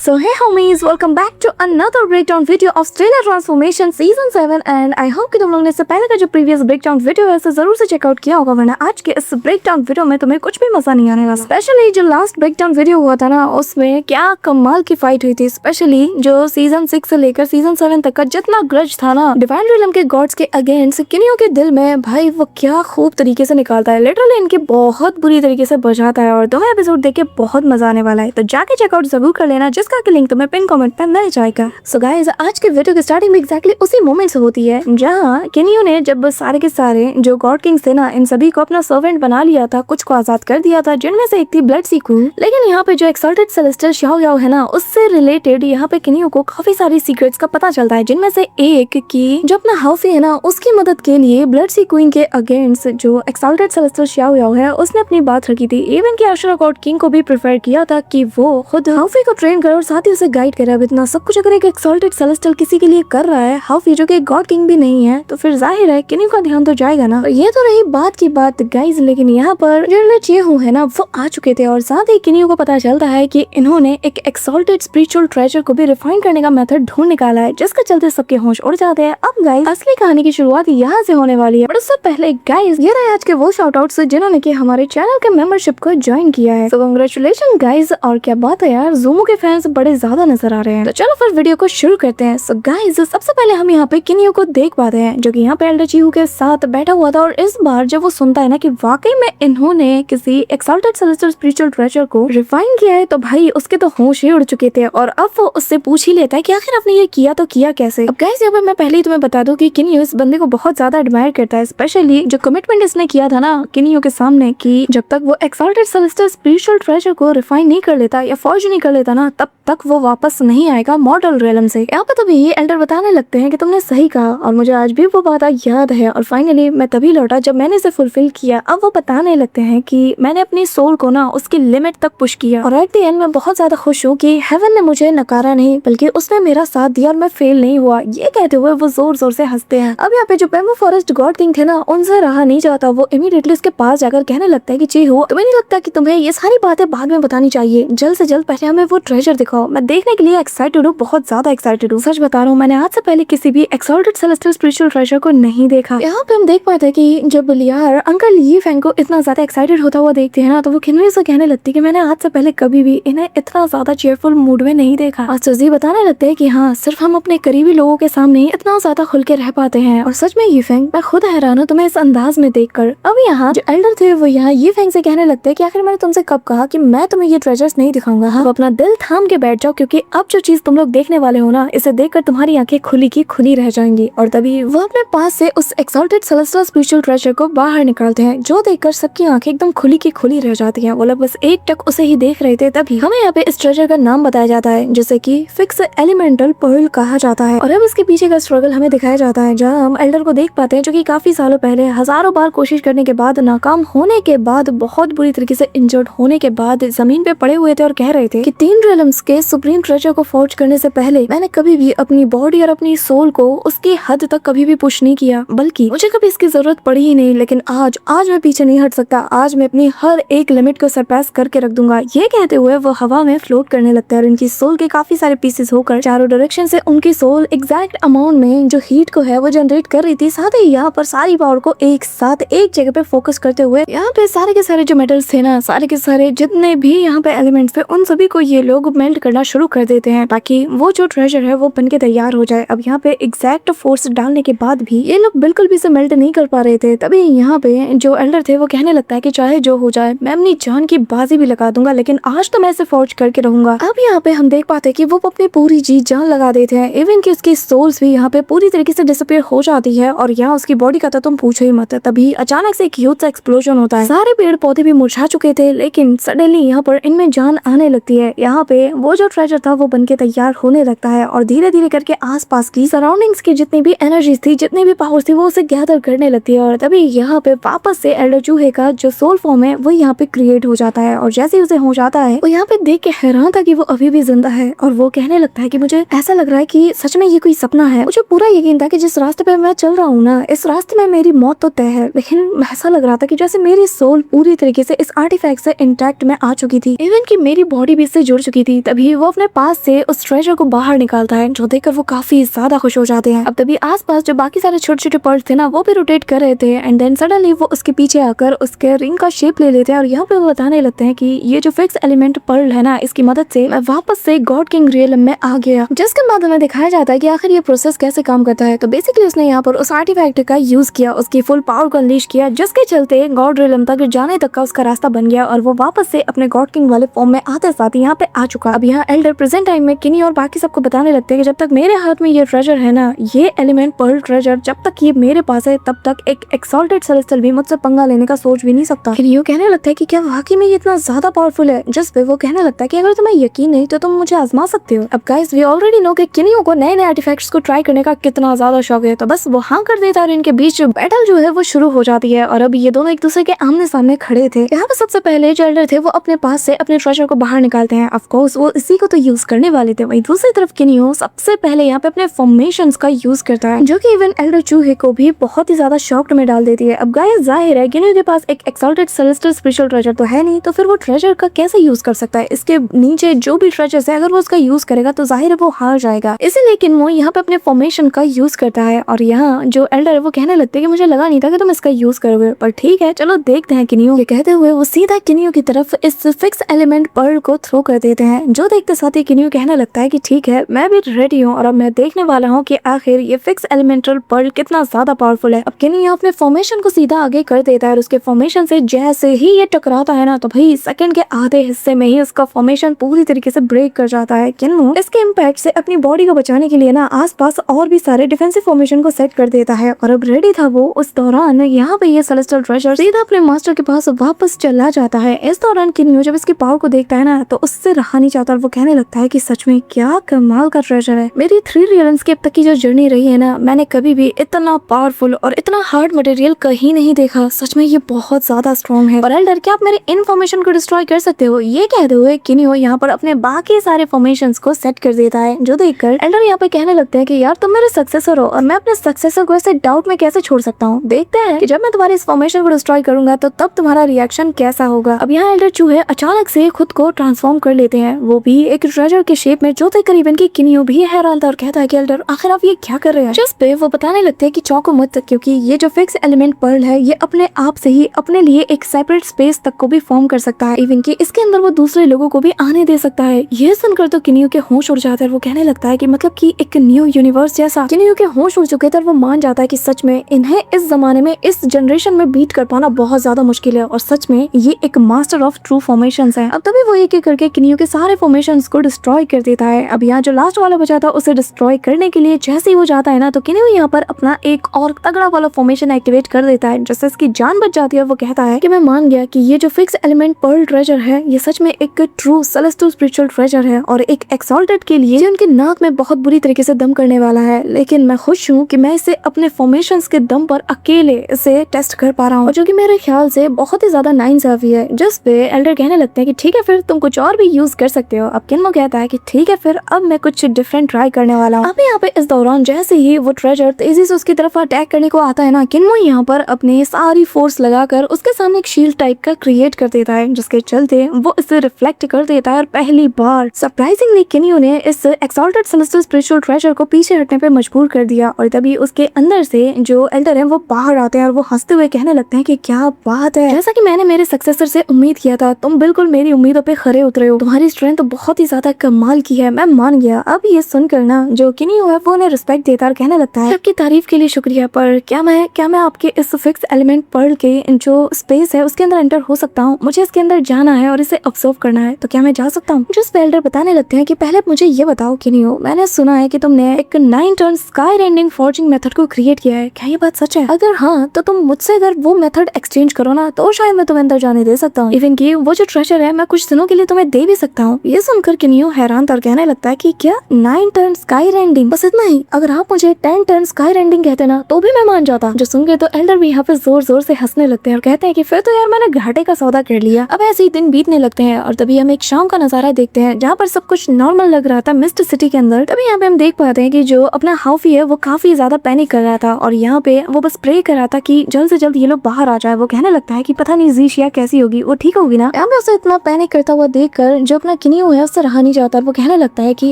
So hey homies, welcome back to another breakdown video of Stellar Transformation Season 7 and I hope कि तुम लोगों ने इससे पहले का जो प्रीवियस ब्रेकडाउन वीडियो है उसे जरूर से चेकआउट किया होगा, वरना आज के इस ब्रेकडाउन वीडियो में तुम्हें कुछ भी मजा नहीं आने वाला। स्पेशली जो लास्ट ब्रेकडाउन वीडियो हुआ था ना, उसमें क्या कमाल की फाइट हुई थी। स्पेशली जो सीजन 6 से लेकर सीजन 7 तक का जितना ग्रज था ना डिवाइन रियलम के गॉड्स के अगेंस्ट किनियो के दिल में, भाई वो क्या खूब तरीके से निकालता है, लिटरली इनके बहुत बुरी तरीके से बचाता है और दोनों एपिसोड देख के बहुत मजा आने वाला है। तो जाके चेकआउट जरूर कर लेना, जिसका लिंक तुम्हें पिन कमेंट पे मिल जाएगा। सो गाइस, आज के वीडियो की स्टार्टिंग में एग्जैक्टली उसी मोमेंट से होती है जहाँ किनियो ने जब सारे के सारे जो गॉड किंग्स थे ना, इन सभी को अपना सर्वेंट बना लिया था, कुछ को आजाद कर दिया था, जिनमें से एक थी ब्लड सी क्वीन। लेकिन यहाँ पे जो एक्सल्टेड सेलेस्टियल शाओ याओ है ना, उससे रिलेटेड यहाँ पे किनियो को काफी सारी सीक्रेट्स का पता चलता है, जिनमें से एक की जो अपना हाउफी है ना, उसकी मदद के लिए ब्लड सी क्वीन के अगेंस्ट जो एक्सल्टेड सेलेस्टियल शाओ याओ है उसने अपनी बात रखी थी। इवन की अशरा गॉड किंग को भी प्रेफर किया था कि वो खुद हाउफी को ट्रेन करे और साथ ही उसे गाइड करे। अब इतना सब कुछ अगर एक एक्सल्टेड सेलेस्टियल किसी के लिए कर रहा है, हाउफी जो कि गॉड किंग भी नहीं है, तो फिर जाहिर है किनियो का ध्यान तो जाएगा ना। ये तो रही बात की बात गाइज, लेकिन यहाँ पर जो चेहू है ना वो आ चुके थे और साथ ही किनियो को पता चलता है कि इन्होंने एक एक्सल्टेड स्पिरिचुअल ट्रेजर को भी रिफाइन करने का मेथड ढूंढ निकाला है, जिसके चलते सबके होश उड़ जाते हैं। अब गाइज असली कहानी की शुरुआत यहाँ से होने वाली है, बट उससे पहले गाइज ये रहे आज के वो शाउट आउट्स जिन्होंने की हमारे चैनल के मेंबरशिप को ज्वाइन किया है। तो कांग्रेचुलेशन गाइज, और क्या बात है यार, ज़ूमो के फैंस बड़े ज्यादा नजर आ रहे हैं। तो चलो फिर वीडियो को शुरू करते हैं। सो गाइज सबसे पहले हम यहाँ पे किनियो को देख पाते हैं, जो कि यहाँ पे एल्डर चीहू के साथ बैठा हुआ था और इस बार जब वो सुनता है ना कि वाकई में इन्होंने किसी एक्सल्टेड सेलेस्टियल स्पिरिचुअल ट्रेजर को रिफाइन किया है, तो भाई उसके तो होश ही उड़ चुके थे और अब वो उससे पूछ ही लेता है कि आखिर आपने ये किया तो किया कैसे। अब गाइज यहाँ पे मैं पहले ही तुम्हें बता दूं कि किनियो इस बंदे को बहुत ज्यादा एडमायर करता है, स्पेशली जो कमिटमेंट इसने किया था ना किनियो के सामने कि जब तक वो एक्सल्टेड सेलेस्टियल स्पिरिचुअल ट्रेजर को रिफाइन नहीं कर लेता या फॉर्ज नहीं कर लेता ना, तब तक वो वापस नहीं आएगा मॉर्टल रियलम से। यहाँ पे तभी ये एल्डर बताने लगते हैं कि तुमने सही कहा और मुझे आज भी वो बात याद है और फाइनली मैं तभी लौटा जब मैंने इसे फुलफिल किया। अब वो बताने लगते हैं कि मैंने अपनी सोल को ना उसकी लिमिट तक पुश किया और एट द एंड मैं बहुत ज्यादा खुश हूँ कि हेवन ने मुझे नकारा नहीं, बल्कि उसने मेरा साथ दिया और मैं फेल नहीं हुआ। ये कहते हुए वो जोर जोर से हंसते हैं। अब यहाँ पे जो बेम्बू फॉरेस्ट गॉड किंग थे ना, उनसे रहा नहीं जाता, वो इमीडिएटली उसके पास जाकर कहने लगता है कि चीहू, तुम्हें नहीं लगता कि तुम्हें ये सारी बातें बाद में बतानी चाहिए, जल्द से जल्द पहले हमें वो ट्रेजर दिखाओ। मैं देखने के लिए एक्साइटेड हूँ, बहुत ज्यादा एक्साइटेड हूँ, सच बता रहा हूँ, मैंने आज से पहले किसी भी एक्सल्टेड सेलेस्टियल स्पिरिचुअल ट्रेजर को नहीं देखा। यहाँ पे हम देख पाते हैं कि जब लियार अंकल यी फैंग को इतना ज्यादा एक्साइटेड होता हुआ देखते हैं ना, तो वो किनियो से कहने लगती है कि मैंने आज से पहले कभी भी इन्हें इतना ज्यादा चीयरफुल मूड में नहीं देखा। आज सुजी बताने लगते हैं कि हाँ, सिर्फ हम अपने करीबी लोगों के सामने ही इतना ज्यादा खुल के रह पाते हैं और सच में यी फैंग, मैं खुद हैरान हूँ तुम्हें इस अंदाज में देखकर। अब यहाँ जो एल्डर थे वो यहाँ यी फैंग से कहने लगते हैं कि आखिर मैंने तुमसे कब कहा कि मैं तुम्हें ये ट्रेजर्स नहीं दिखाऊंगा। हाँ, अपना दिल थाम के बैठ जाओ, क्योंकि अब जो चीज तुम लोग देखने वाले हो ना, इसे देखकर तुम्हारी आंखें खुली की खुली रह जाएंगी। और तभी वो अपने पास से उस एक्सल्टेड सेलेस्टियल स्पिरिचुअल ट्रेजर को बाहर निकालते हैं, जो देखकर सबकी आंखें एकदम खुली की खुली रह जाती हैं। वो लोग बस एक टक उसे ही देख रहे थे। तभी हमें यहाँ पे इस ट्रेजर का नाम बताया जाता है, जिसे कि फिक्स एलिमेंटल पर्ल कहा जाता है। और अब इसके पीछे का स्ट्रगल हमें दिखाया जाता है, जहाँ हम एल्डर को देख पाते हैं, जो कि काफी सालों पहले हजारों बार कोशिश करने के बाद, नाकाम होने के बाद, बहुत बुरी तरीके से इंजर्ड होने के बाद जमीन पे पड़े हुए थे और कह रहे थे कि 3 रियलम्स के सुप्रीम ट्रेजर को फॉर्ज करने से पहले मैंने कभी भी अपनी बॉडी और अपनी सोल को उसकी हद तक कभी भी पुश नहीं किया, बल्कि मुझे कभी इसकी जरूरत पड़ी ही नहीं। लेकिन आज मैं पीछे नहीं हट सकता, आज मैं अपनी हर एक लिमिट को सरपास करके रख दूंगा। ये कहते हुए वो हवा में फ्लोट करने लगता है और उनकी सोल के काफी सारे पीसेस होकर चारों डायरेक्शन से उनकी सोल एग्जैक्ट अमाउंट में जो हीट को है वो जनरेट कर रही थी। साथ ही यहाँ पर सारी पावर को एक साथ एक जगह पे फोकस करते हुए यहाँ पे सारे के सारे जो मेटल्स थे ना, सारे के सारे जितने भी यहाँ पे एलिमेंट्स थे, उन सभी को ये लोग मेल्ट करना शुरू कर देते हैं, ताकि वो जो ट्रेजर है वो बनके तैयार हो जाए। अब यहाँ पे एग्जैक्ट फोर्स डालने के बाद भी ये लोग बिल्कुल भी इसे मेल्ट नहीं कर पा रहे थे। तभी यहाँ पे जो एल्डर थे वो कहने लगता है कि चाहे जो हो जाए, मैं अपनी जान की बाजी भी लगा दूंगा, लेकिन आज तो मैं इसे फॉर्ज करके रहूंगा। अब यहाँ पे हम देख पाते हैं कि वो अपनी पूरी जी जान लगा देते हैं, इवन कि उसकी सोल्स भी यहाँ पे पूरी तरीके से डिसअपीयर हो जाती है और यहाँ उसकी बॉडी का तो तुम पूछो ही मत। तभी अचानक से एक ह्यूज सा एक्सप्लोजन होता है, सारे पेड़ पौधे भी मुरझा चुके थे, लेकिन सडनली यहाँ पर इनमें जान आने लगती है। यहाँ पे वो जो ट्रेजर था वो बनके तैयार होने लगता है और धीरे धीरे करके आसपास की सराउंडिंग्स की जितनी भी एनर्जी थी, जितनी भी पावर थी, वो उसे गैदर करने लगती है। और तभी यहाँ पे वापस से एल्डर चूहे का जो सोल फॉर्म है वो यहाँ पे क्रिएट हो जाता है और जैसे ही उसे हो जाता है वो यहाँ पे देख के हैरान था कि वो अभी भी जिंदा है और वो कहने लगता है कि मुझे ऐसा लग रहा है कि सच में ये कोई सपना है। मुझे पूरा यकीन था कि जिस रास्ते पे मैं चल रहा हूँ ना, इस रास्ते में मेरी मौत तो तय है, लेकिन ऐसा लग रहा था कि जैसे मेरी सोल पूरी तरीके से इस आर्टिफैक्ट से इंटैक्ट में आ चुकी थी, इवन कि मेरी बॉडी भी इससे जुड़ चुकी थी। तभी तभी वो अपने पास से उस ट्रेजर को बाहर निकालता है, जो देखकर वो काफी ज्यादा खुश हो जाते हैं। अब तभी आसपास जो बाकी सारे छोटे छोटे पर्ल थे ना, वो भी रोटेट कर रहे थे एंड देन सडनली वो उसके पीछे आकर उसके रिंग का शेप ले लेते हैं और यहाँ पे वो बताने लगते हैं कि ये जो फिक्स एलिमेंट पर्ल है ना, इसकी मदद से मैं वापस से गॉड किंग रियलम में आ गया। जिसके बाद हमें दिखाया जाता है कि आखिर ये प्रोसेस कैसे काम करता है। तो बेसिकली उसने यहाँ पर उस आर्टिफैक्ट का यूज किया, उसकी फुल पावर को अनलीश किया, जिसके चलते गॉड रियलम तक जाने तक का उसका रास्ता बन गया और वो वापस से अपने गॉड किंग वाले फॉर्म में आते साथ यहाँ पे आ चुका। अब यहाँ एल्डर प्रेजेंट टाइम में किनी और बाकी सबको बताने लगते हैं कि जब तक मेरे हाथ में ये ट्रेजर है ना, ये एलिमेंट पर्ल ट्रेजर, जब तक ये मेरे पास है तब तक एक एक्सॉल्टेड सेलेस्टियल भी मुझसे पंगा लेने का सोच भी नहीं सकता। किनियो कहने लगता है कि क्या वाकई में ये इतना ज्यादा पावरफुल है, जिस पे वो कहने लगता है कि अगर तुम्हें यकीन नहीं तो तुम मुझे आजमा सकते हो। अब गाइस वी ऑलरेडी नो कि किनियो को नए नए आर्टिफैक्ट्स को ट्राई करने का कितना ज्यादा शौक है, तो बस वो हाँ कर देता है और इनके बीच बैटल जो है वो शुरू हो जाती है। और अब ये दोनों एक दूसरे के आमने सामने खड़े थे। यहाँ पे सबसे पहले जो एल्डर थे वो अपने पास से अपने ट्रेजर को बाहर निकालते हैं। ऑफ कोर्स वो इसी को तो यूज करने वाले थे। वहीं दूसरी तरफ किनियो सबसे पहले यहाँ पे अपने फॉर्मेशंस का यूज करता है, जो कि इवन एल्डर चूहे को भी बहुत ही ज्यादा शॉक्ड में डाल देती है। अब गाइस जाहिर है किनियो के पास एक एक्सॉल्टेड सेलेस्टियल स्पिरिचुअल ट्रेजर तो है नहीं, तो फिर वो ट्रेजर का कैसे यूज कर सकता है। इसके नीचे जो भी ट्रेजर्स है अगर वो उसका यूज करेगा तो जाहिर है वो हार जाएगा। इसीलिए किन्मो यहाँ पे अपने फॉर्मेशन का यूज करता है और यहाँ जो एल्डर है वो कहने लगते हैं कि मुझे लगा नहीं था कि तुम इसका यूज करोगे, पर ठीक है चलो देखते हैं किनियो। ये कहते हुए वो सीधा किनियो की तरफ इस फिक्स एलिमेंट पर्ल को थ्रो कर देते हैं, जो देखते साथ ही किनियो कहने लगता है कि ठीक है मैं भी रेडी हूँ और अब मैं देखने वाला हूँ कि आखिर ये फिक्स एलिमेंटल पर्ल कितना ज्यादा पावरफुल है। अब किनियो अपने फॉर्मेशन को सीधा आगे कर देता है और उसके फॉर्मेशन से जैसे ही ये टकराता है ना, तो भाई सेकंड के आधे हिस्से में ही उसका फॉर्मेशन पूरी तरीके से ब्रेक कर जाता है। किन्मो इसके इम्पैक्ट से अपनी बॉडी को बचाने के लिए ना आसपास और भी सारे डिफेंसिव फॉर्मेशन को सेट कर देता है और अब रेडी था वो। उस दौरान यहाँ पे ये सेलेस्टियल ट्रेजर सीधा अपने मास्टर के पास वापस चला जाता है। इस दौरान किनियो जब इसकी पावर को देखता है ना, तो उससे रहा नहीं चाहता और वो कहने लगता है कि सच में क्या कमाल का ट्रेजर है। मेरी 3 रियल्स की अब तक की जो जर्नी रही है ना, मैंने कभी भी इतना पावरफुल और इतना हार्ड मटेरियल कहीं नहीं देखा। सच में ये बहुत ज्यादा स्ट्रॉन्ग है और एल्डर क्या आप मेरे इन फॉर्मेशन को डिस्ट्रॉय कर सकते हो। ये कहते हुए किनियो यहाँ पर अपने बाकी सारे फॉर्मेशंस को सेट कर देता है, जो देखकर एल्डर यहाँ पे कहने लगते हैं कि यार तुम मेरे सक्सेसर हो और मैं अपने सक्सेसर को ऐसे डाउट में कैसे छोड़ सकता हूँ। देखते हैं कि जब मैं तुम्हारे इस फॉर्मेशन को डिस्ट्रॉय करूंगा तो तब तुम्हारा रिएक्शन कैसा होगा। अब यहाँ एल्डर चूहे अचानक से खुद को ट्रांसफॉर्म कर लेते हैं, वो भी एक ट्रेजर के शेप में, जो देखकर इवन की किनियो भी हैरान था और कहता है कि एल्डर आखिर आप ये क्या कर रहे हैं। जिस पे वो बताने लगते हैं कि चौंको मत, क्योंकि ये जो फिक्स एलिमेंट पर्ल है ये अपने आप से ही अपने लिए एक सेपरेट स्पेस तक को भी फॉर्म कर सकता है, इवन कि इसके अंदर वो दूसरे लोगों को भी आने दे सकता है। ये सुनकर तो किनियो के होश उड़ जाता है। वो कहने लगता है कि मतलब कि एक न्यू यूनिवर्स जैसा। किनियो के होश उड़ चुके थे और वो मान जाता है कि सच में इन्हें इस जमाने में इस जनरेशन में बीट कर पाना बहुत ज्यादा मुश्किल है और सच में ये एक मास्टर ऑफ ट्रू फॉर्मेशंस है। अब तभी वो एक एक करके किनियो के सारे फॉर्मेशंस को डिस्ट्रॉय कर देता है। अब यहाँ जो लास्ट वाला बचा था उसे डिस्ट्रॉय करने के लिए जैसे ही वो जाता है ना, तो किनियो यहाँ पर अपना एक और तगड़ा वाला फॉर्मेशन एक्टिवेट कर देता है, जिससे इसकी जान बच जाती है। वो कहता है कि मैं मान गया कि ये जो फिक्स एलिमेंट पर्ल ट्रेजर है ये सच में एक ट्रू सेलेस्टियल स्पिरिचुअल ट्रेजर है और एक एक्सॉल्टेड के लिए उनके नाक में बहुत बुरी तरीके से दम करने वाला है, लेकिन मैं खुश हूँ कि मैं इसे अपने फॉर्मेशंस के दम पर अकेले इसे टेस्ट कर पा रहा हूँ, जो कि मेरे ख्याल से बहुत ही ज्यादा नाइंसाफी है। जिस पे एल्डर कहने लगते हैं कि ठीक है फिर तुम कुछ और भी यूज कर सकते हो। अब किन्मो कहता है कि ठीक है फिर अब मैं कुछ डिफरेंट ट्राई करने वाला हूँ। अब यहाँ पे इस दौरान जैसे ही वो ट्रेजर तेजी से उसकी तरफ अटैक करने को आता है ना, किन्मो यहाँ पर अपनी सारी फोर्स लगाकर उसके सामने एक शील्ड टाइप का क्रिएट कर देता है, जिसके चलते वो इसे रिफ्लेक्ट कर देता है और पहली बार सरप्राइजिंगली किनियो ने इस एक्सॉल्टेड सेलेस्टियल स्पिरिचुअल ट्रेजर को पीछे हटने पे मजबूर कर दिया और तभी उसके अंदर से जो एल्डर है वो बाहर आते हैं और वो हंसते हुए कहने लगते हैं कि क्या बात है, जैसा कि मैंने मेरे सक्सेसर से उम्मीद किया था, तुम बिल्कुल मेरी उम्मीदों पे खरे उतरे हो। तुम्हारी स्ट्रेंथ तो बहुत ही ज्यादा कमाल की है, मैं मान गया। अब ये सुनकर ना जो किनियो है वो उन्हें रिस्पेक्ट देता और कहने लगता है आपकी तारीफ के लिए शुक्रिया, पर क्या मैं आपके इस फिक्स एलिमेंट पर्ल के जो स्पेस है उसके अंदर एंटर हो सकता हूँ? मुझे इसके अंदर जाना है और इसे ऑब्जर्व करना है, तो क्या मैं जा सकता हूँ? जिस पे एल्डर बताने लगते हैं कि पहले मुझे ये बताओ किनियो, मैंने सुना है कि तुमने एक 9 turn sky rending forging method को क्रिएट किया है, क्या ये बात सच है? अगर हाँ तो तुम मुझसे अगर वो मेथड एक्सचेंज करो ना तो शायद मैं तुम्हें अंदर जाने दे सकता हूँ, इवन कि वो जो ट्रेजर है मैं कुछ दिनों के लिए तुम्हें दे भी सकता हूँ। ये सुनकर किनियो हैरान था और कहने लगता है कि क्या 9 टर्न स्काई रेंडिंग, बस इतना ही? अगर आप मुझे 10 टर्न स्काई रेंडिंग कहते ना तो भी मैं मान जाता। जो सुनकर तो एल्डर भी यहाँ पे जोर जोर से हंसने लगते हैं और कहते हैं कि फिर तो यार मैंने घाटे का सौदा कर लिया। अब ऐसे ही दिन बीतने लगते हैं और तभी हम एक शाम का नजारा देखते हैं जहाँ पर सब कुछ नॉर्मल लग रहा था मिस्ट सिटी के अंदर। तभी यहाँ पे हम देख पाते हैं कि जो अपना हाउफी है वो काफी ज्यादा पैनिक कर रहा था और यहाँ पे वो बस प्रे कर रहा था कि जल्द से जल्द ये लोग बाहर आ जाए। वो कहने लगता है कि पता नहीं ज़ीशिया कैसी होगी, वो ठीक होगी ना? यहाँ पे उसे इतना पैनिक करता हुआ देखकर जो अपना किनियो क्यों है उससे रहा नहीं जाता। वो कहने लगता है कि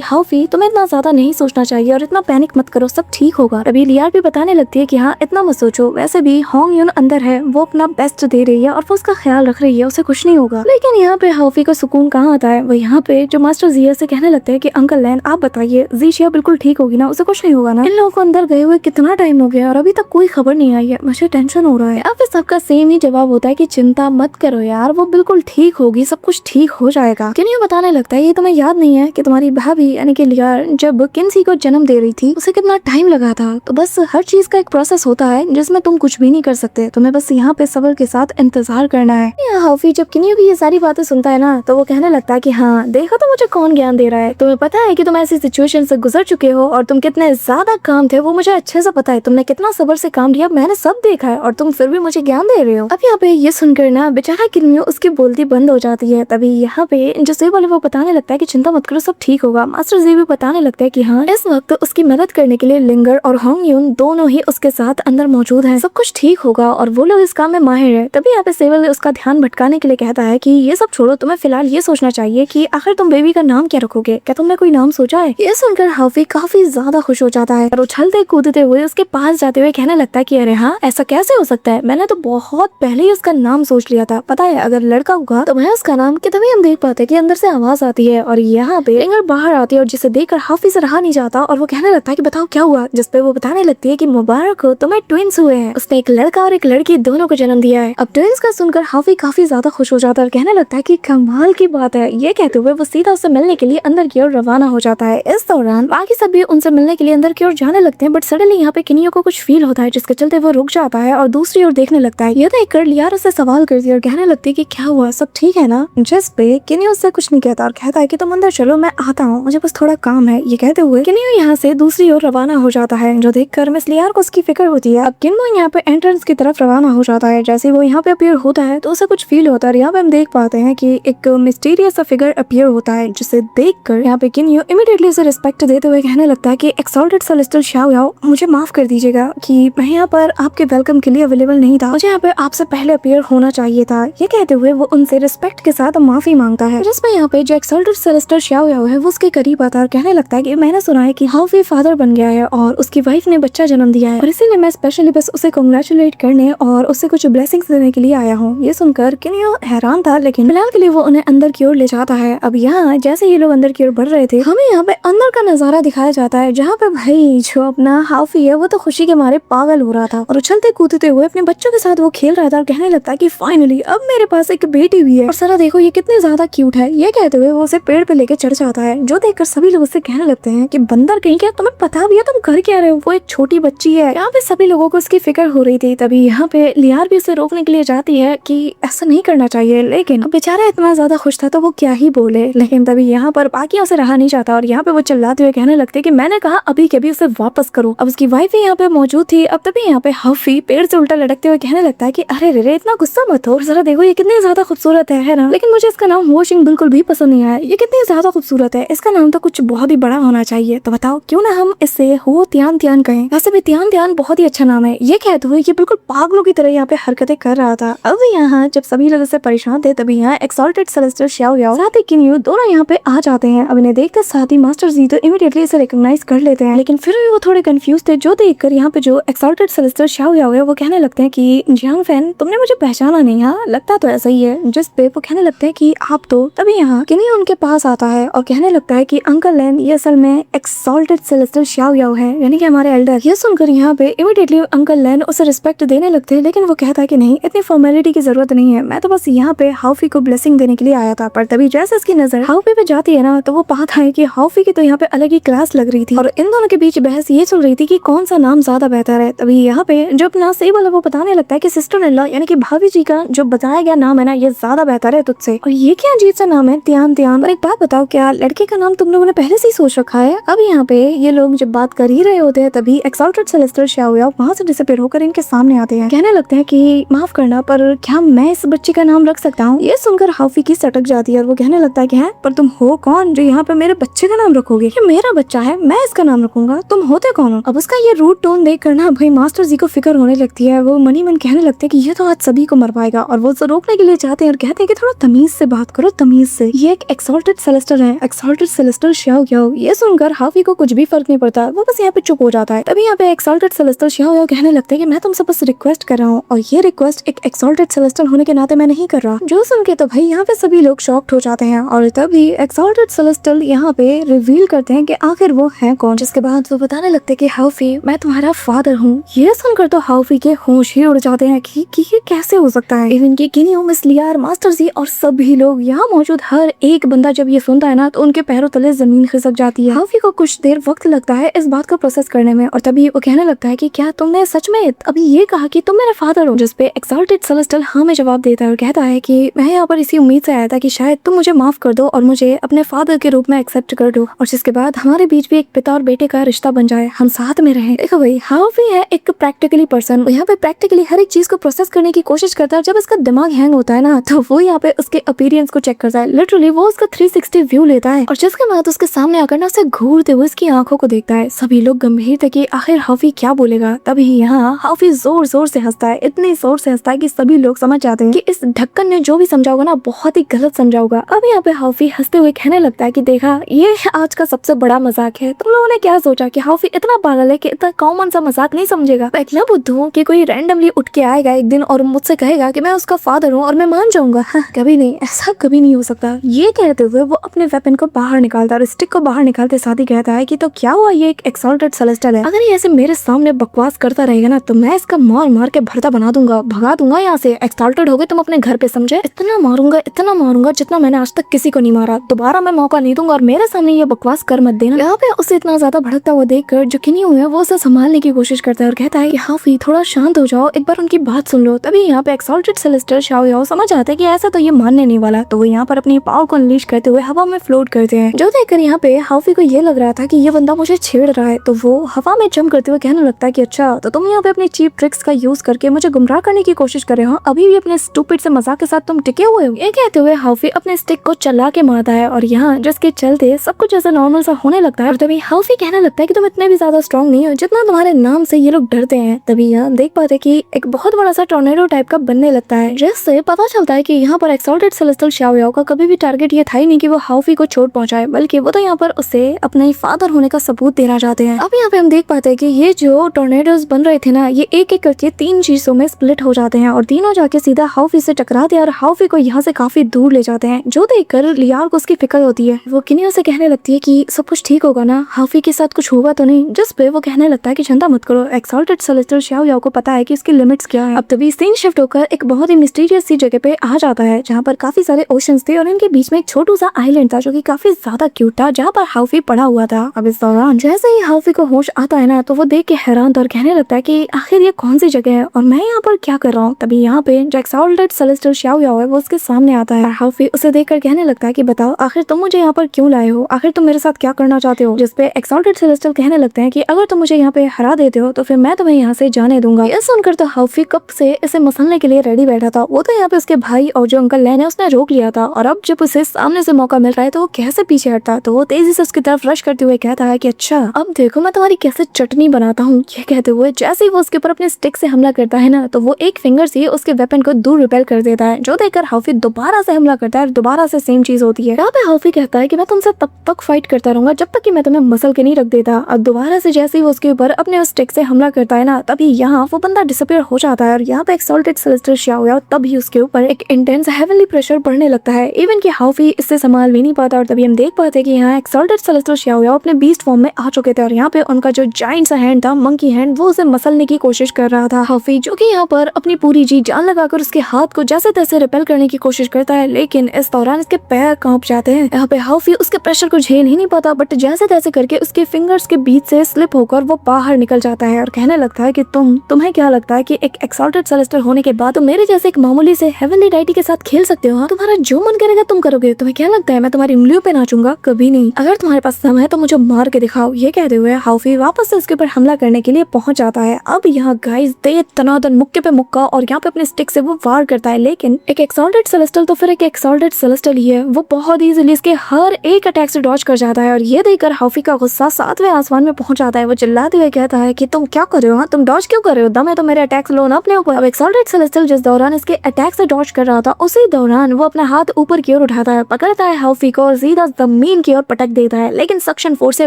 हाउफी तुम्हें इतना ज्यादा नहीं सोचना चाहिए और इतना पैनिक मत करो, सब ठीक होगा। अभी लियार भी बताने लगती है कि हाँ इतना मत सोचो, वैसे भी होंग यून अंदर है, वो अपना बेस्ट दे रही है और वो उसका ख्याल रख रही है, उसे कुछ नहीं होगा। लेकिन यहाँ पे हाउफी को सुकून कहाँ आता है। वो यहाँ पे जो मास्टर जिया से कहने लगता है कि अंकल लैन आप बताइए जीशिया बिल्कुल ठीक होगी ना, उसे कुछ नहीं होगा ना। इन लोगों को अंदर गए हुए कितना टाइम हो गया और अभी तक कोई खबर नहीं आई है, मुझे टेंशन हो रहा है। अब सबका सेम ही जवाब होता है कि चिंता मत करो यार, वो बिल्कुल ठीक होगी, सब कुछ ठीक हो जाएगा। किन्यू बताने लगता है ये तुम्हें याद नहीं है कि तुम्हारी भाभी यानी कि लियार जब किन्सी को जन्म दे रही थी उसे कितना टाइम लगा था। तो बस हर चीज का एक प्रोसेस होता है जिसमें तुम कुछ भी नहीं कर सकते, तुम्हें बस यहाँ पे सब्र के साथ इंतजार करना है। हाउफी जब किन्यू की ये सारी बातें सुनता है ना तो वो कहने लगता है कि हाँ देखो तो मुझे कौन ज्ञान दे रहा है, तुम्हें पता है कि तुम ऐसी सिचुएशन से गुजर चुके हो और तुम कितने ज्यादा काम थे वो मुझे अच्छे से पता है, तुमने कितना सब्र से काम लिया मैंने सब देखा है और तुम फिर भी मुझे ज्ञान दे रहे हो। अब यहाँ पे ये सुनकर ना बेचारा किन्यू उसकी बोलती बंद हो जाती है। तभी यहाँ पे जो सेब वाले वो बताने लगता है कि चिंता मत करो सब ठीक होगा। मास्टर जी भी बताने लगता है कि हाँ इस वक्त उसकी मदद करने के लिए लिंगर और होंग यून दोनों ही उसके साथ अंदर मौजूद हैं, सब कुछ ठीक होगा और वो लोग इस काम में माहिर है। तभी यहाँ पे सेवल उसका ध्यान भटकाने के लिए कहता है कि ये सब छोड़ो, तुम्हें फिलहाल ये सोचना चाहिए कि आखिर तुम बेबी का नाम क्या रखोगे, क्या तुमने कोई नाम सोचा है। ये सुनकर हाउफी काफी ज्यादा खुश हो जाता है और उछलते कूदते हुए उसके पास जाते हुए कहने लगता है कि अरे हाँ ऐसा कैसे हो सकता है, मैंने तो बहुत पहले ही उसका नाम सोच लिया था, पता है अगर लड़का होगा तो मैं उसका नाम कि तभी हम देख पाते कि अंदर से आवाज आती है और यहाँ पे लिंगर बाहर आती है और जिसे देखकर हाफी से रहा नहीं जाता और वो कहने लगता है कि बताओ क्या हुआ, जिसपे वो बताने लगती है कि मुबारक हो तुम्हें ट्विंस हुए हैं, उसने एक लड़का और एक लड़की दोनों को जन्म दिया है। अब ट्विंस का सुनकर हाफी काफी ज्यादा खुश हो जाता है और कहने लगता है कि कमाल की बात है। ये कहते हुए वो सीधा उससे मिलने के लिए अंदर की ओर रवाना हो जाता है। इस दौरान बाकी सब भी उनसे मिलने के लिए अंदर की ओर जाने लगते हैं बट सडनली यहाँ पे किन्यू को कुछ फील होता है जिसके चलते वो रुक जाता है और दूसरी ओर देखने लगता है। ये देखकर लियार उससे सवाल करती है और कहने लगती है कि क्या हुआ, सब ठीक है ना। जिस पे किन्यू उससे कुछ नहीं कहता और कहता है कि तुम अंदर चलो मैं आता हूँ, मुझे बस थोड़ा काम है। ये कहते हुए किन्यू यहाँ से दूसरी ओर रवाना हो जाता है जो देखकर मिस लियार को उसकी फिक्र होती है। अब किन्यू यहाँ पे एंट्रेंस की तरफ रवाना हो जाता है। जैसे वो यहाँ पे अपीयर होता है तो उसे कुछ फील होता है। यहाँ पे हम देख पाते हैं कि एक मिस्टीरियस सा फिगर अपीयर होता है जिसे देखकर यहाँ पे किन्यू इमीडिएटली उसे रिस्पेक्ट देते हुए कहने लगता है कि एक्सॉल्टेड सेलेस्टियल शाओ याओ मुझे माफ कर दीजिएगा कि मैं यहाँ पर आपके वेलकम के लिए अवेलेबल नहीं था, मुझे यहाँ पे आपसे पहले अपीयर होना चाहिए था। ये कहते हुए वो उनसे रिस्पेक्ट के साथ माफी मांगता है जिसमें यहाँ पे जो एक्सॉल्टेड सेलेस्टियल शाओ याओ है वो उसके करीब आता है और कहने लगता है कि मैंने सुना है कि हाउफी फादर बन गया है और उसकी वाइफ ने बच्चा जन्म दिया है और इसीलिए मैं स्पेशली बस उसे कांग्रेचुलेट करने और उससे कुछ ब्लेसिंग्स देने के लिए आया हूँ। ये सुनकर किन्यू हैरान था लेकिन फिलहाल के लिए वो उन्हें अंदर की ओर ले जाता है। अब यहाँ जैसे ये लोग अंदर की ओर बढ़ रहे थे हमें यहाँ पे अंदर का नजारा दिखाया जाता है जहाँ पे भाई जो अपना हाउफी है वो तो खुशी के मारे पागल हो रहा था और उछलते कूदते हुए अपने बच्चों के साथ वो खेल रहा था और कहने लगता है कि फाइनली अब मेरे पास एक बेटी भी है और सारा देखो ये कितनी ज्यादा क्यूट है। ये कहते हुए वो उसे पेड़ पे लेके चढ़ जाता है जो देखकर सभी लोग उससे कहने लगते हैं कि बंदर कहीं क्या तुम्हें पता भी है तुम कर क्या रहे हो, वो एक छोटी बच्ची है। यहाँ पे सभी लोगों को उसकी फिक्र हो रही थी। तभी यहाँ पे लियार भी उसे रोकने के लिए जाती है कि ऐसा नहीं करना चाहिए लेकिन बेचारा इतना ज्यादा खुश था तो वो क्या ही बोले। लेकिन तभी यहाँ पर बाकी उसे रहा नहीं जाता और यहाँ पे वो चिल्लाते हुए कहने लगते कि मैंने कहा अभी के अभी उसे वापस करो। अब उसकी वाइफ भी यहाँ पे मौजूद थी। अब तभी यहाँ पे हाउफी पेड़ से उल्टा लटकते हुए कहने लगता है कि अरे रे इतना गुस्सा मत हो, जरा देखो ये कितनी ज्यादा खूबसूरत है ना, लेकिन मुझे इसका नाम होशिंग बिल्कुल भी पसंद नहीं आया। ये कितनी ज्यादा खूबसूरत है, इसका नाम तो कुछ बहुत ही बड़ा होना चाहिए, तो बताओ क्यों ना हम इसे हो त्यान त्यान कहें। वैसे भी त्यान त्यान बहुत ही अच्छा नाम है। ये कहते हुए ये बिल्कुल पागलों की तरह यहाँ पे हरकतें कर रहा था। अब यहाँ जब सभी लोग इससे परेशान थे तभी यहाँ एक्सॉल्टेड सेलेस्टियल शाओ याओ साथ ही किन्यू दोनों यहाँ पे आ जाते हैं। अब इन्हें देखते साथ ही मास्टर जी तो इमीडिएटली इसे रिकॉग्नाइज कर लेते हैं लेकिन फिर भी वो थोड़े कंफ्यूज थे जो देखकर यहाँ पे जो एक्सॉल्टेड सेलेस्टियल शाओ याओ है वो कहने लगते हैं कि जियांग फैन तुमने मुझे पहचाना नहीं, हाँ लगता तो ऐसा ही है। जिस पे वो कहने लगते हैं कि आप तो। तभी यहाँ किन्यू उनके पास आता है और कहने लगता है कि अंकल लैन ये असल में एक्सॉल्टेड सेलेस्टियल शाओ याओ है यानी कि हमारे एल्डर। ये सुनकर यहाँ पे इमीडिएटली अंकल लैन उसे रिस्पेक्ट देने लगते हैं लेकिन वो कहता है कि नहीं इतनी फॉर्मेलिटी की जरूरत नहीं है, मैं तो बस यहाँ पे हाउफी को ब्लेसिंग देने के लिए आया था। पर तभी जैसे इसकी नजर हाउफी पे जाती है ना तो वो पाता है कि हाउफी की तो यहाँ पे अलग ही क्लास लग रही थी और इन दोनों के बीच बहस ये चल रही थी कि कौन सा नाम ज्यादा बेहतर है। तभी यहाँ पे जो अपना सेब वाला वो बताने लगता है कि सिस्टर इन लॉ यानी कि भाभी जी का जो बताया गया नाम है ना ये ज्यादा बेहतर है तुझसे। और ये क्या अजीब सा नाम है त्यान त्यान। और एक बात बताओ क्या लड़के का नाम तुम लोगों ने पहले से ही सोच रखा है। अब यहाँ पे ये लोग जब बात कर ही रहे होते हैं तभी एक्सॉल्टेड सेलेस्टियल शाओ याओ वहाँ से डिसअपीयर होकर इनके सामने आते हैं। कहने लगते हैं कि माफ करना पर क्या मैं इस बच्चे का नाम रख सकता हूँ। ये सुनकर हाउफी की सटक जाती है और वो कहने लगता है कि है पर तुम हो कौन जो यहाँ पे मेरे बच्चे का नाम रखोगे, ये मेरा बच्चा है मैं इसका नाम रखूंगा, तुम होते कौन हो। अब उसका ये रूड टोन देख कर ना भाई मास्टर जी को फिक्र होने लगती है। वो मनी मन कहने लगते हैं कि ये तो आज सभी को मर पाएगा और वो उसे रोकने के लिए चाहते हैं और कहते हैं कि थोड़ा तमीज से बात करो, तमीज से। ये एक एक्सॉल्टेड सेलेस्टर हैं। एक्सॉल्टेड सेलेस्टर श्याओ याओ। ये सुनकर हाफी को कुछ भी फर्क नहीं पड़ता, वो बस यहाँ पे चुप हो जाता है। तभी यहाँ पे एक्सॉल्टेड सेलेस्टर श्याओ याओ कहने लगता है कि मैं तुमसे बस रिक्वेस्ट कर रहा हूँ, और ये रिक्वेस्ट एक एक्सॉल्टेड सेलेस्टर होने के नाते मैं नहीं कर रहा। जो सुन के तो भाई यहाँ पे सभी लोग शॉक्ड हो जाते हैं, और तभी एक्सॉल्टेड सेलेस्टर यहाँ पे रिवील करते हैं कि आखिर वो है कौन। जिसके बाद वो बताने लगते हैं कि हाफी मैं तुम्हारा फादर हूँ। ये सुनकर तो हाफी के होश ही उड़ जाते हैं कि ये कैसे हो सकता है। इवन की किनियो, मिस लियार, मास्टर जी और सभी लोग यहाँ मौजूद हर एक बंदा जब ये सुनता है ना तो उनके पैरों तले जमीन खिसक जाती है। हाफी को कुछ देर वक्त लगता है इस बात को प्रोसेस करने में, और तभी वो कहने लगता है कि क्या तुमने सच में अभी ये कहा कि तुम मेरे फादर हो। जिसपे एक्सॉल्टेड सेलेस्टर हाँ में जवाब देता है और कहता है कि मैं यहाँ पर इसी उम्मीद से आया था कि शायद तुम मुझे माफ कर दो और मुझे अपने फादर के रूप में एक्सेप्ट कर दो, और जिसके बाद हमारे बीच भी एक पिता और बेटे का रिश्ता बन जाए, हम साथ में रहें। देखो भाई, हाफी है एक प्रैक्टिकली पर्सन, यहाँ पे प्रैक्टिकली हर एक चीज को प्रोसेस करने की कोशिश करता है। जब इसका दिमाग हैंग होता है ना तो वो यहाँ पे उसके अपीयरेंस को चेक करता है। लिटरली वो उसका 360 व्यू लेता है, और जिसके बाद उसके सामने आकर ना उसे घूरते हुए उसकी आंखों को देखता है। सभी लोग गंभीर थे कि आखिर हाफी क्या बोलेगा। तभी यहाँ हाफी जोर जोर से हंसता है, इतनी जोर से हंसता है कि सभी लोग समझ जाते हैं कि इस ढक्कन ने जो भी समझा होगा ना बहुत ही गलत समझा होगा। अब यहाँ पे हाफी हंसते हुए कहने लगता है कि देखा, ये आज का सबसे बड़ा मजाक है। तुम लोगों ने क्या सोचा कि हाफी इतना पागल है कि इतना कॉमन सा मजाक नहीं समझेगा। मैं इतना बुद्धू हूँ कि कोई रैंडमली उठ के आएगा एक दिन और मुझसे कहेगा कि मैं उसका फादर हूँ और मैं मान जाऊंगा। हाँ, कभी नहीं, ऐसा कभी नहीं हो सकता। ये कहते हुए वो अपने वेपन को बाहर निकालता है और स्टिक को बाहर निकालते साथ ही कहता है कि तो क्या हुआ, ये एक एक्सॉल्टेड सेलेस्टर है। अगर ये ऐसे मेरे सामने बकवास करता रहेगा ना तो मैं इसका मार मार के भरता बना दूंगा, भगा दूंगा यहाँ से। एक्सॉल्टेड हो गए तुम अपने घर पे, समझे? इतना मारूंगा जितना मैंने आज तक किसी को नहीं मारा। दोबारा मैं मौका नहीं दूंगा और मेरे सामने ये बकवास कर मत देना। यहाँ पे उसे इतना ज्यादा भड़कता हुआ देखकर जो किनियो है वो उसे संभालने की कोशिश करता है और कहता है कि हाफी थोड़ा शांत हो जाओ, एक बार उनकी बात सुन लो। तभी यहाँ पे एक्सॉल्टेड सेलेस्टर श्याओ याओ समझ आते हैं कि ऐसा तो ये मानने नहीं वाला, तो वो यहाँ पर अपनी पावर को अनलीश करते हुए हवा में फ्लोट करते हैं। जो देखकर यहाँ पे हाफी को ये लग रहा था कि ये बंदा मुझे छेड़ रहा है, तो वो हवा में जंप करते हुए कहने लगता है कि अच्छा, तो तुम यहाँ पे अपनी चीप ट्रिक्स का यूज करके मुझे गुमराह करने की कोशिश कर रहे हो, अभी भी अपने स्टूपिड से मजाक के साथ तुम टिके हुए हो। ये कहते हुए हाफी अपने स्टिक को चला के मारता है, और यहाँ जिसके चलते सब कुछ ऐसा नॉर्मल सा होने लगता है। और तभी हाफी कहने लगता है कि तुम इतने भी ज्यादा स्ट्रॉन्ग नहीं हो जितना तुम्हारे नाम से ये लोग डरते हैं। तभी यहाँ देख पाते कि एक बहुत बड़ा सा टॉर्नेडो टाइप का बनने लगता है, जिससे पता चलता है कि यहाँ पर एक्सॉल्टेड सेलेस्टर श्याओ याओ का कभी भी टारगेट ये था ही नहीं कि वो हाफी को चोट पहुंचाए, बल्कि वो तो यहाँ पर उसे अपने फादर होने का सबूत देना चाहते हैं। अब यहाँ पे हम देख पाते हैं कि ये जो टॉर्नेडोज बन रहे थे ना, ये एक एक करके 3 चीजों में स्प्लिट हो जाते हैं और तीनों जाके सीधा हाफी से टकराते हैं और हाफी को यहाँ से काफी दूर ले जाते हैं। जो देखकर लियार को उसकी फिक्र होती है। वो किनियो से कहने लगती है कि सब कुछ ठीक होगा ना, हाफी के साथ कुछ होगा तो नहीं। जिस पे वो कहने लगता है कि चिंता मत करो, एक्सॉल्टेड सेलेस्टर श्याओ याओ को पता है कि इसकी लिमिट्स क्या है। अब तभी सीन शिफ्ट होकर एक बहुत ही मिस्टीरियस सी जगह पे आ जाता है, जहाँ पर काफी सारे ओशंस थे और इनके बीच में एक छोटू सा आइलैंड था जो कि काफी ज्यादा क्यूट था, जहाँ पर हाफी पड़ा हुआ था। अब इस दौरान जैसे ही हाफी को होश आता है ना तो वो देख के हैरान था और कहने लगता है कि आखिर ये कौन सी जगह है और मैं यहाँ पर क्या कर रहा हूँ। तभी यहाँ पे जो एक्सॉल्टेड सेलेस्टर श्याओ याओ है वो उसके सामने आता है। हाफी उसे देखकर कहने लगता है कि बताओ आखिर तुम मुझे यहाँ पर क्यों लाए हो, आखिर तुम मेरे साथ क्या करना चाहते हो। जिसपे एक्सॉल्टेड सेलेस्टर कहने लगते हैं कि अगर तुम मुझे यहाँ पे हरा देते हो तो फिर मैं तुम्हें यहाँ से जाने दूंगा। ये सुनकर तो हाफी कब से इसे मसलने के लिए रेडी बैठा था। वो तो यहाँ पे उसके भाई और जो अंकल लैन है उसने रोक लिया था, और अब जब उसे सामने से मौका मिल रहा है तो वो कैसे पीछे हटता। तो वो तेजी से उसकी तरफ रश करते हुए कहता है कि अच्छा अब देखो मैं तुम्हारी कैसे चटनी बनाता हूँ। ये कहते हुए जैसे ही वो उसके ऊपर अपने स्टिक से हमला करता है ना तो वो एक फिंगर से उसके वेपन को दूर रिपेल कर देता है, जो देखकर हाफी दोबारा से हमला करता है। दोबारा से सेम चीज होती है। यहाँ पे हाफी कहता है कि मैं तुमसे तब तक फाइट करता रहूंगा जब तक कि मैं तुम्हें मसल के नहीं रख देता। अब दोबारा से जैसे ही वो उसके ऊपर अपने उस स्टिक से हमला करता है ना तभी यहाँ वो बंदा डिसअपीयर हो जाता है, और यहाँ पे एक्सॉल्टेड सेलेस्टर श्याओ याओ तभी उसके ऊपर एक इंटेंस हेवनली प्रेशर बढ़ने लगता है, इवन कि हाफी इससे संभाल भी नहीं पाता। और तभी हम देख पाते हैं कि यहाँ एक्सॉल्टेड सेलेस्टर श्याओ याओ अपने बीस्ट फॉर्म में आ चुके थे, और यहाँ पे उनका जो जायंट सा हैंड था, मंकी हैंड, वो उसे मसलने की कोशिश कर रहा था। हाफी जो कि यहाँ पर अपनी पूरी जी जान लगाकर उसके हाथ को जैसे तैसे रिपेल करने की कोशिश करता है, लेकिन इस दौरान इसके पैर कांप जाते हैं। यहाँ पे हाफी उसके प्रेशर को झेल ही नहीं पाता, बट जैसे तैसे करके उसके फिंगर्स के बीच से स्लिप होकर वो बाहर निकल जाता है और कहने लगता है कि तुम्हें क्या लगता है कि एक एक्सॉल्टेड सेलेस्टर होने के बाद तुम मेरे जैसे एक मामूली से हेवनली डाइटी के साथ खेल सकते हो? तुम्हारा जो मन करेगा तुम करोगे। तुम्हें क्या लगता है मैं तुम्हारी उंगलियों पे नाचूंगा? कभी नहीं। अगर तुम्हारे पास समय है तो मुझे मार के दिखाओ। ये कहते हुए हाफी वापस से उसके ऊपर हमला करने के लिए पहुंच जाता है। अब यहाँ गाइस दे तनातन मुक्के पे मुक्का, और यहाँ पे अपने स्टिक से वो वार करता है, लेकिन एक एक्सॉल्टेड सेलेस्टर तो फिर एक एक्सॉल्टेड सेलेस्टर ही है। वो बहुत इजीली इसके हर एक अटैक से डॉज कर जाता है, और ये देखकर हाफी का गुस्सा 7वें आसमान में पहुंच जाता है। वो चिल्लाते हुए कहता है कि तुम क्या कर रहे हो, तुम डॉज क्यों कर रहे हो? दम है तो मेरे अटैक्स लो ना अपने ऊपर। अब एक्सॉल्टेड सेलेस्टर जिस दौरान इसके अटैक से डॉज कर रहा था उसी दौरान वो अपना हाथ ऊपर की ओर उठाता जाता है, पकड़ता है हाउफी को और सीधा जमीन की ओर पटक देता है, लेकिन सक्शन फोर्स से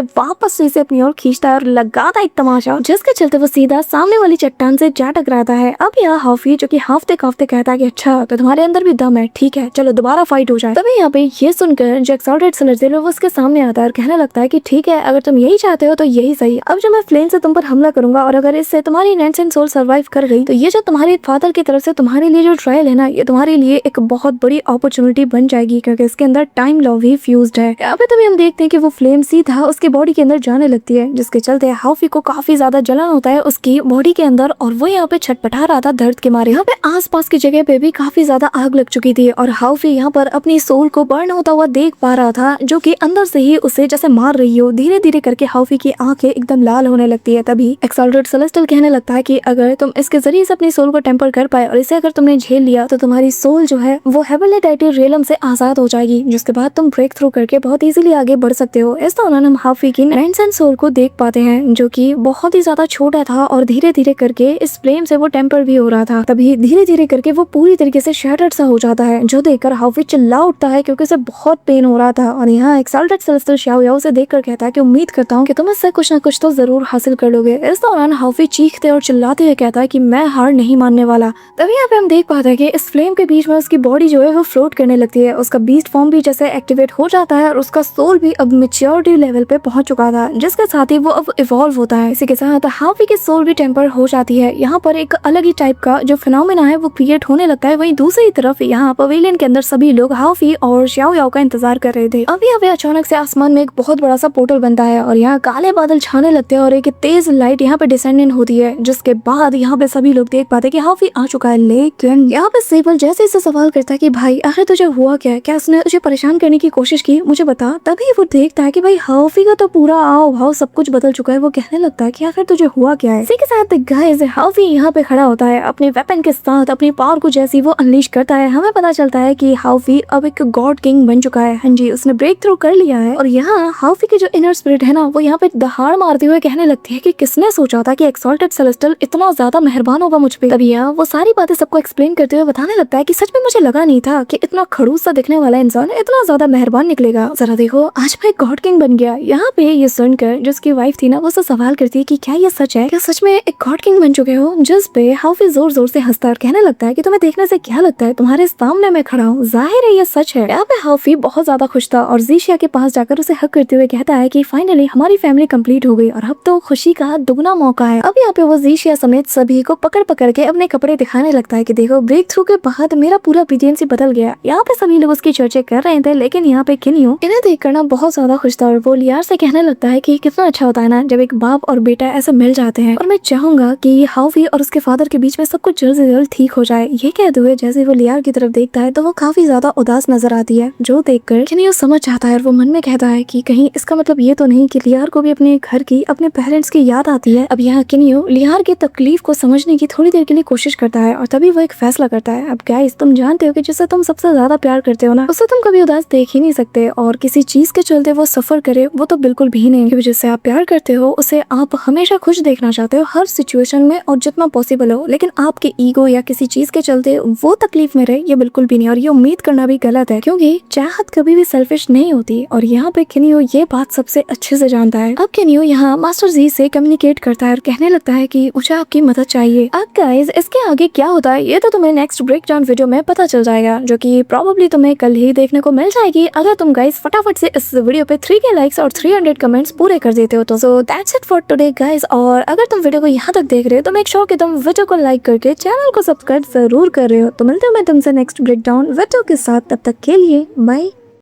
वापस से इसे अपनी ओर खींचता है और लगाता है एक तमाशा, जिसके चलते वो सीधा सामने वाली चट्टान से जा टकराता है। अब यहाँ हाउफी जो कि हाफते काफते कहता है कि अच्छा तो तुम्हारे अंदर भी दम है, ठीक है चलो दोबारा फाइट हो जाए। तभी यहाँ पे ये सुनकर जो एक्सॉल्टेड सेलेस्टियल वो उसके सामने आता है और कहने लगता है कि ठीक है अगर तुम यही चाहते हो तो यही सही। अब जो मैं फ्लेम से तुम पर हमला करूंगा और अगर इससे तुम्हारी इनसेंट सोल सर्वाइव कर गई तो ये जो तुम्हारे फादर की तरफ से तुम्हारे लिए जो ट्रायल है ना, ये तुम्हारे लिए एक बहुत बड़ी अपॉर्चुनिटी बन जाएगी, क्योंकि इसके अंदर टाइम लॉ भी फ्यूज्ड है। यहाँ पे तभी हम देखते हैं कि वो फ्लेम सीधा उसके बॉडी के अंदर जाने लगती है, जिसके चलते हाउफी को काफी ज्यादा जलन होता है उसकी बॉडी के अंदर और वो यहाँ पे छटपटा रहा था दर्द के मारे। यहाँ पे आसपास की जगह पे भी काफी ज्यादा आग लग चुकी थी और हाउफी यहाँ पर अपनी सोल को बर्न होता हुआ देख पा रहा था, जो कि अंदर से ही उसे जैसे मार रही हो। धीरे धीरे करके हाउफी की आंखें एकदम लाल होने लगती है। तभी एक्सॉल्टेड सेलेस्टियल कहने लगता है कि अगर तुम इसके जरिए से अपनी सोल को टेम्पर कर पाए और इसे अगर तुमने झेल लिया तो तुम्हारी सोल जो है वो हेवनली टाइटल रियलम से आजाद हो जाएगी, जिसके बाद तुम ब्रेक थ्रू करके बहुत इजीली आगे बढ़ सकते हो। इस दौरान हम हाउफी की इनसेंट सोल को देख पाते हैं, जो कि बहुत ही ज्यादा छोटा था और धीरे धीरे करके इस फ्लेम से वो टेम्पर भी हो रहा था। तभी धीरे धीरे करके वो पूरी तरीके से शैटर्ड सा हो जाता है, जो देखकर हाउफी चिल्ला उठता है क्योंकि उसे बहुत पेन हो रहा था। और यहाँ एक्सॉल्टेड सेलेस्टियल शाओ याओ उसे देखकर कहता है कि उम्मीद करता हूँ कि तुम इससे कुछ न कुछ तो जरूर हासिल कर लोगे। इस दौरान हाउफी चीखते और चिल्लाते हुए कहता है कि मैं हार नहीं मानने वाला। तभी यहाँ पे हम देख पाते हैं कि इस फ्लेम के बीच में उसकी बॉडी जो है वो फ्लोट करने लगती है, उसका बीस्ट फॉर्म भी जैसे एक्टिवेट हो जाता है और उसका सोल भी अब मैच्योरिटी लेवल पे पहुंच चुका था, जिसके साथ ही वो अब इवॉल्व होता है। इसी के साथ हाउफी की सोल भी टेम्पर हो जाती है। यहाँ पर एक अलग ही टाइप का जो फिनोमेना है वो क्रिएट होने लगता है। वहीं दूसरी तरफ यहाँ पवेलियन के अंदर सभी लोग हाउफी और शाओ याओ का इंतजार कर रहे थे। अभी अभी अचानक से आसमान में एक बहुत बड़ा सा पोर्टल बनता है और यहाँ काले बादल छाने लगते हैं और एक तेज लाइट यहाँ पे डिसेंडेंट होती है, जिसके बाद यहाँ पे सभी लोग देख पाते हैं कि हाउफी आ चुका है। लेकिन यहाँ पे सेबल जैसे इसे सवाल करता है कि भाई आखिर तुझे हुआ क्या उसने तुझे परेशान करने की कोशिश की, मुझे बता। तभी वो देखता है कि भाई हाउफी का तो पूरा आओ भाव सब कुछ बदल चुका है। वो कहने लगता है कि आखिर तुझे हुआ क्या है। इसी के साथ गाइस हाउफी यहाँ पे खड़ा होता है अपने वेपन के साथ, अपनी पावर को जैसी वो अनलीश करता है। हमें पता चलता है कि हाउफी अब एक गॉड किंग बन चुका है। हाँ जी, उसने ब्रेक थ्रू कर लिया है। और यहाँ हाउफी की जो इनर स्पिरिट है ना, वो यहाँ पे दहाड़ मारते हुए कहने लगती है कि किसने सोचा था कि एक्सॉल्टेड सेलेस्टियल इतना ज्यादा मेहरबान होगा मुझ पे। तभी यहाँ वो सारी बातें सबको एक्सप्लेन करते हुए बताने लगता है कि सच में मुझे लगा नहीं था कि इतना खड़ूस सा दिखने वाला इंसान इतना ज्यादा मेहरबान निकलेगा। जरा देखो आज मैं गॉड किंग बन गया। यहाँ पे ये सुनकर जो उसकी वाइफ थी ना, वो उससे सवाल करती है कि क्या ये सच है, क्या सच में एक गॉड किंग बन चुके हो। जिस पे हाउफी जोर जोर से हंसता और कहने लगता है कि तुम्हें देखने से क्या लगता है, तुम्हारे सामने मैं खड़ा हूँ, जाहिर है ये सच है। यहाँ पे हाउफी बहुत ज्यादा खुश था और जीशिया के पास जाकर उसे हक करते हुए कहता है कि फाइनली हमारी फैमिली कंप्लीट हो गई और अब तो खुशी का दुगना मौका है। अब यहाँ पे वो जीशिया समेत सभी को पकड़ पकड़ के अपने कपड़े दिखाने लगता है कि देखो ब्रेक थ्रू के बाद मेरा पूरा ओबीडियंस बदल गया। यहाँ पे सभी लोग उसकी चर्चा कर रहे थे, लेकिन यहाँ पे किन्यू इन्हें देख कर ना बहुत ज्यादा खुश था और वो लियार से कहने लगता है कि कितना अच्छा होता है ना जब एक बाप और बेटा ऐसे मिल जाते हैं, और मैं चाहूंगा कि हाउफी और उसके फादर के बीच में सब कुछ जल्द से जल्द ठीक हो जाए। ये कहते हुए जैसे वो लियार की तरफ देखता है तो वो काफी ज्यादा उदास नजर आती है, जो देखकर किन्यू समझ जाता है और वो मन में कहता है कि कहीं इसका मतलब ये तो नहीं कि लियार को भी अपने घर की, अपने पेरेंट्स की याद आती है। अब यहाँ किन्यू लियार की तकलीफ को समझने की थोड़ी देर के लिए कोशिश करता है और तभी वो एक फैसला करता है। अब गाइस तुम जानते हो कि जिससे तुम सबसे ज्यादा प्यार करते हो ना, उससे तुम कभी उदास देख ही नहीं सकते, और किसी चीज के चलते वो सफर करे वो तो बिल्कुल भी नहीं, क्योंकि जिससे आप प्यार करते हो उसे आप हमेशा खुश देखना चाहते हो हर सिचुएशन में और जितना पॉसिबल हो, लेकिन आपके ईगो या किसी चीज के चलते वो तकलीफ में रहे, ये बिल्कुल भी नहीं। और ये उम्मीद करना भी गलत है, क्योंकि चाहत कभी भी सेल्फिश नहीं होती, और यहाँ पे किन्यू ये बात सबसे अच्छे से जानता है। अब किन्यू यहाँ मास्टर जी से कम्युनिकेट करता है और कहने लगता है कि मुझे आपकी मदद चाहिए। अब गाइस इसके आगे क्या होता है ये तो तुम्हें नेक्स्ट ब्रेकडाउन वीडियो में पता चल जाएगा, जो कि प्रोबेबली तुम्हें कल ही देखने को मिल जाएगी, अगर तुम गाइस फटाफट से इस वीडियो पे 3K लाइक्स और 300 कमेंट्स पूरे कर देते हो तो। So that's it for today guys, और अगर तुम वीडियो को यहाँ तक देख रहे हो तो मेक श्योर कि तुम वीडियो को लाइक करके चैनल को सब्सक्राइब जरूर कर रहे हो। तो मिलते हैं मैं तुमसे नेक्स्ट ब्रेकडाउन वीडियो के साथ, तब तक के लिए बाय।